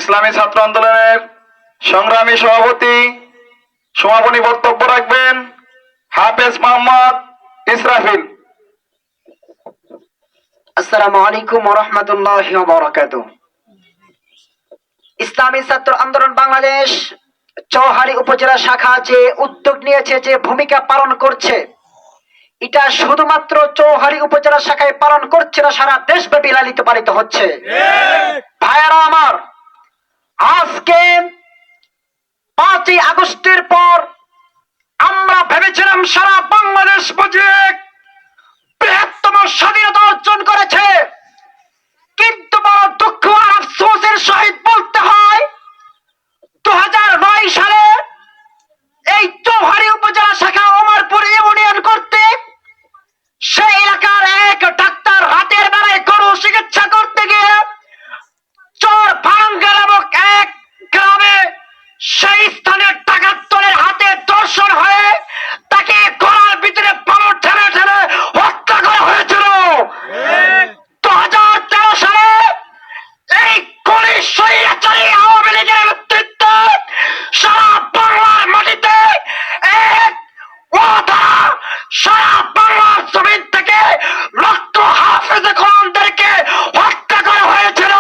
ইসলামী ছাত্র আন্দোলনের সংগ্রামী সভাপতি সমাপনী বক্তব্য রাখবেন হাফেজ মোহাম্মদ ইসরাফিল। আসসালামু আলাইকুম ওয়া রাহমাতুল্লাহি ওয়া বারাকাতুহু। ইসলামী ছাত্র আন্দোলন বাংলাদেশ চৌহালি উপজেলা শাখা যে উদ্যোগ নিয়েছে, যে ভূমিকা পালন করছে, এটা শুধুমাত্র চৌহালি উপজেলা শাখায় পালন করছে না, সারা দেশব্যাপী লালিত পালিত হচ্ছে। ভাইয়ারা আমার, আজকে 5ই আগস্টের পর আমরা ভেবেছিলাম সারা বাংলাদেশ বুঝে বৃহত্তম স্বাধীনতা অর্জন করেছে, কিন্তু বড় দুঃখ আর আফসোসের সহিত বলতে হয় 2009 সালে এই চৌহালি উপজেলা শাখা ওমরপুর ইউনিয়ন কর্তৃক সেই এলাকার এক ডাক্তার রাতের বেলায় গরু চিকিৎসা করতে গিয়ে চোর ভাঙ্গা নামক এক গ্রামে সেই স্থানে ডাকাত দলের হাতে দর্শন হয়ে তাকে গলার ভিতরে পালন ঠেলে ঠেলে হত্যা করা হয়েছিল। 2013 সালে এই গলি স্বৈরাচারী আওয়ামী লীগের নেতৃত্বে সারা বাংলার মাটিতে এক ওয়াদা সারা বাংলার জমিন থেকে লক্ষ হাফেজ কোরআনদেরকে হত্যা করা হয়েছিল।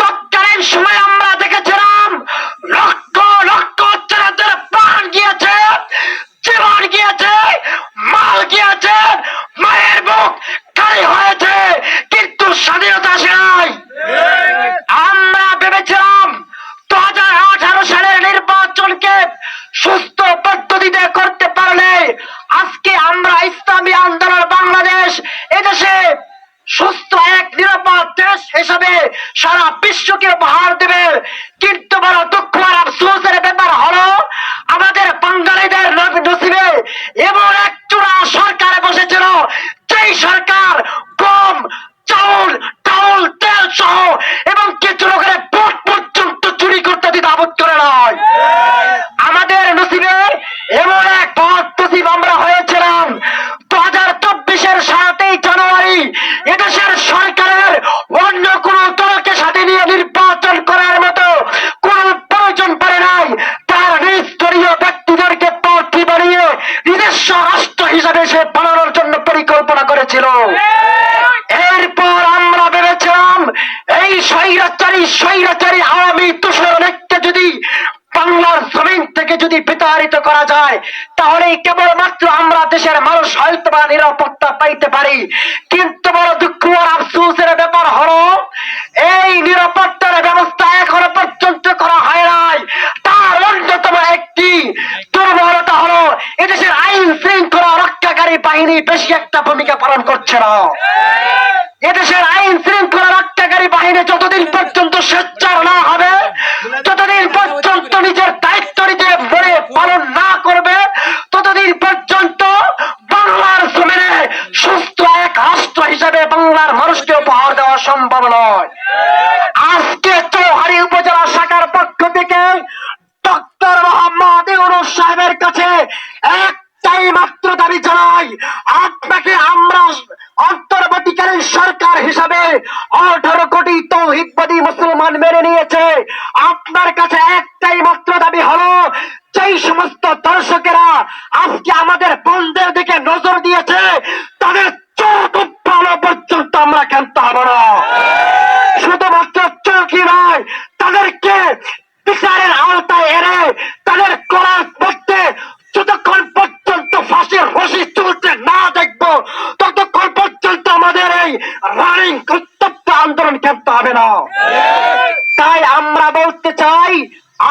তৎকালীন সময় আমরা দেখেছিলাম লক্ষ লক্ষ ছেলেদের প্রাণ গিয়েছে, জীবন গিয়েছে, মাল গিয়েছে, মায়ের বুক খালি হয়েছে, কিন্তু স্বাধীনতা আসে নাই। আমরা ভেবেছিলাম 2018 সালের নির্বাচনকে সুস্থ পদ্ধতিতে করতে পারলে আজকে আমরা ইসলামী আন্দোলন বাংলাদেশ এদেশে সুস্থ এক নিরাপদ দেশ হিসাবে সারা বিশ্বকে উপহার দেবে। কিন্তু বড় দুঃখ আর আফসোসের ব্যাপার হলো আমাদের বাঙালিদের নসিবে এমন এক চূড়া সরকারে বসেছিল, যেই সরকার গম, চাউল, ডাউল, তেল সহ এবং কিছু লোকের ভোট পর্যন্ত চুরি করতে দিতে আপদ করে নয়। আমাদের নসিবে এমন এক পথ নসিব আমরা হয়েছিলাম 2024-এর 7ই জানুয়ারি এদেশের সরকারের অন্য কোন দলকে সাথে নিয়ে নির্বাচন করার মতো কোন প্রয়োজন পড়ে নাই। তার নিজ দলীয় ব্যক্তিদেরকে প্রার্থী বানিয়ে নিজস্ব রাষ্ট্র হিসাবে সে বানানোর জন্য পরিকল্পনা করেছিল। এরপর আমরা ভেবেছিলাম এই স্বৈরাচারী আওয়ামী তুষার নেককে যদি বাংলার জমিন থেকে যদি বিতাড়িত করা যায় তাহলে কেবলমাত্র আমরা দেশের মানুষ হয়তো বা নিরাপত্তা পাইতে পারি। কিন্তু বড় দুঃখ আর আফসোসের ব্যাপার হলো এই নিরাপত্তার ব্যবস্থা এখনো পর্যন্ত করা হয় নাই। তার অন্যতম একটি দুর্বলতা হলো এদেশের আইন শৃঙ্খলা রক্ষাকারী বাহিনী বেশি একটা ভূমিকা পালন করছে না। এদেশের আইন শৃঙ্খলা রক্ষাকারী বাহিনী যতদিন পর্যন্ত স্বেচ্ছার না হবে, যতদিন পর্যন্ত নিজের দায়িত্ব নিজে মনে পালন না করবে, ততদিন পর্যন্ত বাংলার জমিনে সুস্থ এক রাষ্ট্র হিসাবে বাংলার মানুষকে উপহার দেওয়া সম্ভব নয়। আজকে চৌহালি উপজেলা শাখার পক্ষ থেকে ডক্টর মোহাম্মদ ইউনূস সাহেবের কাছে একটাই মাত্র দাবি জানাই, আপনাকে আমরা অন্তর্বর্তীকালীন সরকার হিসাবে 18 কোটি তৌহিদবাদী মুসলমান মেনে নিয়েছে। আপনার কাছে একটাই মাত্র দাবি হলো যেই সমস্ত দর্শকেরা আজকে আমাদের বন্ধের দিকে নজর দিয়েছে তাদের চোখ উৎপাদন পর্যন্ত আমরা ক্ষান্ত হব না। শুধুমাত্র চোখই নয়, তাদেরকে বিচারের আওতায় এনে তাদের করার পক্ষে যতক্ষণ পর্যন্ত ফাঁসির রশি চলতে না দেখবো ততক্ষণ পর্যন্ত আমাদের এই রানিং কর্তব্য আন্দোলন ক্ষান্ত হবে না। তাই আমরা বলতে চাই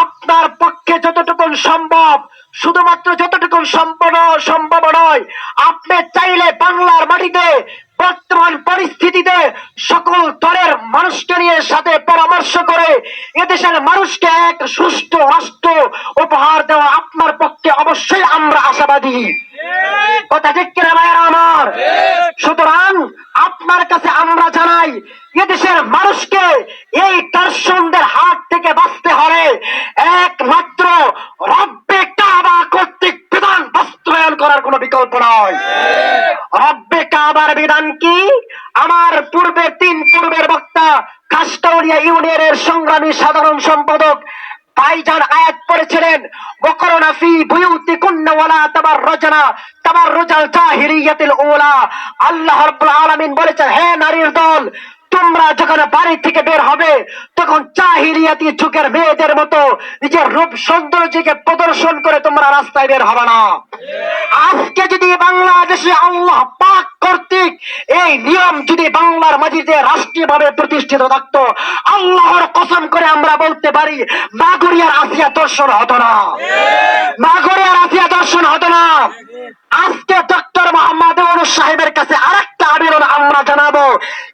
আপনার পক্ষে যতটুকু সম্ভব, শুধুমাত্র যতটুকু সম্ভব নয়, আপনি চাইলে বাংলার মাটিতে বর্তমান পরিস্থিতিতে সকল দলের মানুষকে নিয়ে সাথে পরামর্শ করে এদেশের মানুষকে এক সুষ্ঠু রাষ্ট্র উপহার দেওয়া আপনার পক্ষে অবশ্যই আমরা আশাবাদী। কথা ঠিক কিনা ভাইয়েরা আমার? সুতরাং আপনার কাছে আমরা জানাই এদেশের মানুষকে এই দর্শনদের হাত থেকে বাঁচতে হলে একমাত্র রব্বে কাবা কর্তৃক বিধান বাস্তবায়ন করার কোন বিকল্প নয়। রব্বে কাবার বিধান কি? আমার পূর্বের বক্তা কাস্টাউনিয়া ইউনিয়নের সংগ্রামী সাধারণ সম্পাদক ভাইজান আয়াত পড়েছিলেন, ওয়াকরনা ফি বুয়ুতিকুন্না ওয়ালা তাবাররাজনা তাবাররুজাল জাহিলিয়াতিল উলা। আল্লাহ রাব্বুল আলামিন বলেছেন, হে নারীর দল, তোমরা যখন বাড়ি থেকে বের হবে তখন জাহিলিয়াতি যুগের মেয়েদের মতো নিজের রূপ সৌন্দর্যকে প্রদর্শন করে তোমরা রাস্তায় বের হবে না। আজকে যদি বাংলাদেশে আল্লাহ পাক কর্তৃক এই নিয়ম যদি বাংলার মাটিতে রাষ্ট্রীয়ভাবে প্রতিষ্ঠিত থাকতো, আল্লাহর কসম করে আমরা বলতে পারি নাগরিয়ার আসিয়া দর্শন হতো না, নাগরিয়ার আসিয়া দর্শন হতো না। আজকে ডক্টর মোহাম্মদ ইউনূস সাহেবের কাছে আরেকটা আবেদন আমরা জানাবো,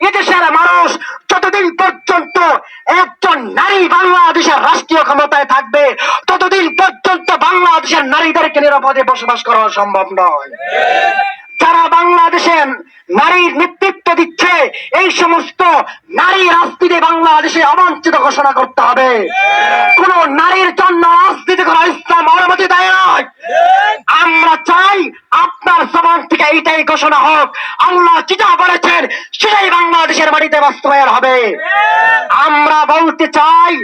এদেশের মানুষ যতদিন পর্যন্ত একজন নারী বাংলাদেশের রাষ্ট্রীয় ক্ষমতায় থাকবে ততদিন পর্যন্ত বাংলাদেশের নারীদেরকে নিরাপদে বসবাস করা সম্ভব নয়। যারা বাংলাদেশের নারীর নেতৃত্ব দিচ্ছে এই সমস্ত নারী রাজনীতি বাংলাদেশে অবাঞ্ছিত ঘোষণা করতে হবে। কোন নারীর জন্য রাজনীতি করা ইসলাম অনুমতি দেয় না। আমরা চাই আপনার জবান থেকে এইটাই ঘোষণা হোক, আল্লাহ যেটা বলেছেন সেটাই বাংলাদেশের মাটিতে বাস্তবায়ন হবে। আমরা বলতে চাই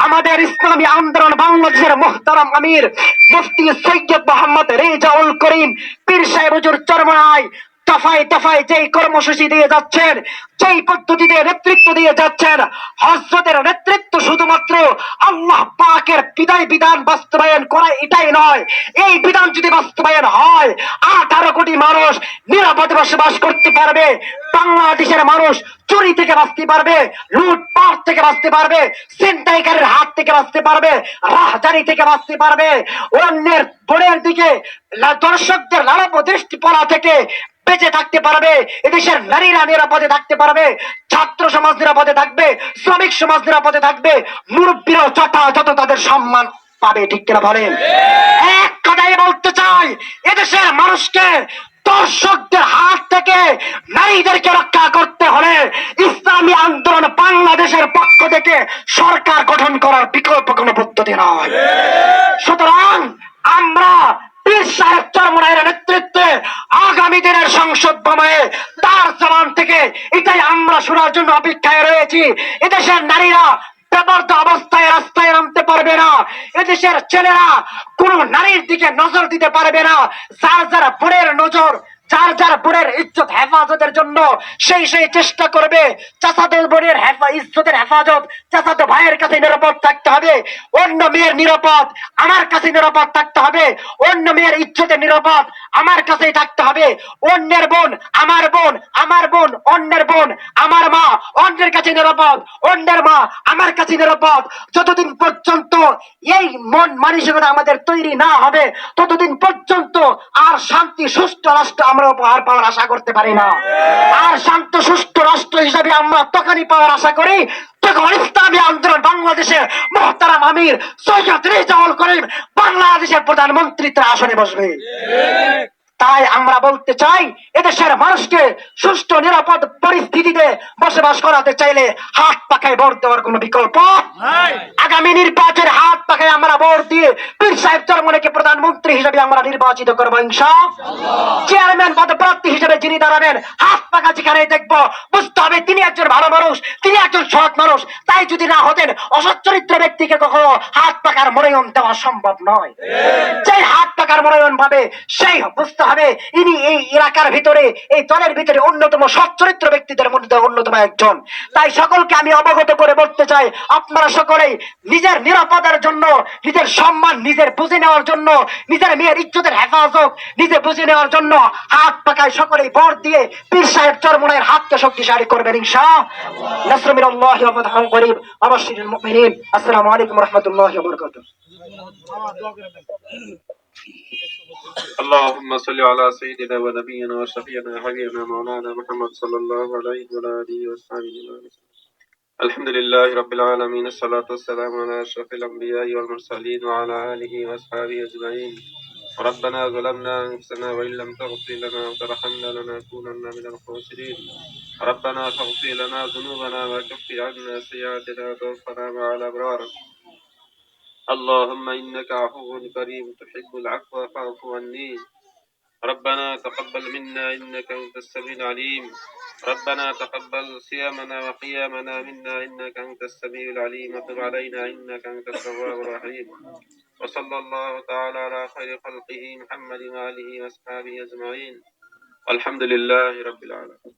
আমাদের ইসলামী আন্দোলন বাংলাদেশের মুহতারাম আমির মুফতি সৈয়দ মোহাম্মদ রেজাউল করিম পীর সাহেব হুজুর চরমনায় দফায় দফায় যেই কর্মসূচি দিয়ে যাচ্ছেন, যেই পদ্ধতিতে নেতৃত্ব দিয়ে যাচ্ছেন, হযরতের নেতৃত্ব শুধুমাত্র আল্লাহ পাকের বিধান বাস্তবায়ন করা এটাই নয়। এই বিধান যদি বাস্তবায়ন হয় 18 কোটি মানুষ নিরাপদে বসবাস করতে পারবে, বাংলাদেশের মানুষ চুরি থেকে বাঁচতে পারবে, লুটপাট থেকে বাঁচতে পারবে, ছিনতাইকারীর হাত থেকে বাঁচতে পারবে, রাহজানি থেকে বাঁচতে পারবে, অন্যের বোনের দিকে দর্শকদের লালপ দৃষ্টি পড়া থেকে বেঁচে থাকতে পারবে। এদেশের নারীরা নিরাপদে থাকতে পারবে, ছাত্র সমাজ নিরাপদে থাকবে, শ্রমিক সমাজ নিরাপদে থাকবে, মুরব্বীরাও যথাযথ তাদের সম্মান পাবে। ঠিক কিনা বলেন? এক কথাই বলতে চাই, এদেশের মানুষকে দর্শকদের হাত থেকে নারীদেরকে রক্ষা করতে হলে ইসলামী আন্দোলন বাংলাদেশের পক্ষ থেকে সরকার গঠন করার বিকল্প কোনো পদ্ধতি নয়। সুতরাং আমরা পীর সাহেব চরমনায়ের নেতৃত্বে আগামী দিনের সংসদ ভবনে তার জবান থেকে এটাই আমরা শোনার জন্য অপেক্ষায় রয়েছি। এদেশের নারীরা বেপরোয়া অবস্থায় রাস্তায় নামতে পারবে না, এদেশের ছেলেরা কোন নারীর দিকে নজর দিতে পারবে না। যার যার বোনের নজর, যার যার বোনের ইজ্জত হেফাজতের জন্য সেই চেষ্টা করবে। চাচাদের বোনের ইজ্জতের হেফাজত চাচাতো ভাইয়ের কাছে নিরাপদ থাকতে হবে, অন্য মেয়ের নিরাপদ আমার কাছে নিরাপদ থাকতে হবে, অন্য মেয়ের ইজ্জতের নিরাপদ আমার কাছেই থাকতে হবে। অন্যের বোন আমার বোন, আমার বোন অন্যের বোন, আমার মা অন্যের কাছে নিরাপদ, অন্যের মা আমার কাছে নিরাপদ। যতদিন পর্যন্ত এই মন মানসিকতা আমাদের তৈরি না হবে ততদিন পর্যন্ত আর শান্তি সুষ্ঠু রাষ্ট্র আমরা উপহার পাওয়ার আশা করতে পারি না। আর শান্ত সুষ্ঠু রাষ্ট্র হিসাবে আমরা তখনই পাওয়ার আশা করি যখন ইসলামী আন্দোলন বাংলাদেশের মুহতারাম আমির সৈয়দ রেজাউল করিম বাংলাদেশের প্রধানমন্ত্রীর আসনে বসবে। তাই আমরা বলতে চাই, এদেশের মানুষকে সুষ্ঠু নিরাপদ পরিস্থিতিতে বসবাস করাতে চাইলে হাত পাখায় ভোট দেওয়ার কোন বিকল্প আগামী নির্বাচনে হাত পাখায় আমরা ভোট দিয়ে পীর সাহেব চরমনাইকে প্রধানমন্ত্রী হিসেবে আমরা নির্বাচিত করবো ইনশাআল্লাহ। চেয়ারম্যান পদপ্রার্থী হিসেবে যিনি দাঁড়াবেন হাত পাখা যেখানে দেখবো বুঝতে হবে তিনি একজন ভালো মানুষ, তিনি একজন সৎ মানুষ। তাই যদি না হতেন অসৎ চরিত্র ব্যক্তিকে কখনো হাত পাখার মনোনয়ন দেওয়া সম্ভব নয়। যে হাত পাখার মনোনয়ন পাবে সেই বুঝতে হবে ইনি এই এলাকার ভিতরে এই দলের ভিতরে অন্যতম সৎ চরিত্র ব্যক্তিদের মধ্যে অন্যতম একজন। তাই সকলকে আমি অবগত করে বলতে চাই, আপনারা সকলেই নিজের নিরাপত্তার জন্য, নিজের সম্মান নিজের বুঝে নেওয়ার জন্য, নিজের মেয়ের ইজ্জতের হেফাজত নিজে বুঝে নেওয়ার জন্য হাত পাকায় সকলেই ভোট দিয়ে পীর সাহেব চরমনাইয়ের হাতকে শক্তিশালী করবেন ইনশাআল্লাহ। নাসরুম মিনাল্লাহি ওয়া ফাতহুন করিব ওয়া বাশশিরিল মুমিনিন। আসসালামু আলাইকুম ওয়া রাহমাতুল্লাহি ওয়া বারাকাতুহু। اللهم صل على سيدنا ونبينا وشفيعنا حبيبنا مولانا محمد صلى الله عليه وعلى آله وصحبه وسلم. الحمد لله رب العالمين، الصلاة والسلام على أشرف الأنبياء والمرسلين وعلى آله وأصحابه أجمعين. ربنا ظلمنا أنفسنا وإن لم تغفر لنا وترحمنا لنكونن من الخاسرين. ربنا فاغفر لنا ذنوبنا وكفر عنا سيئاتنا وتوفنا مع الأبرار. اللهم إنك عفو كريم تحب العفو فاعف عني. ربنا تقبل منا إنك أنت السميع العليم. ربنا تقبل صيامنا وقيامنا منا إنك أنت السميع العليم، وتب علينا إنك أنت التواب الرحيم. وصلى الله تعالى على خير خلقه محمد وآله وأصحابه أجمعين، والحمد لله رب العالمين.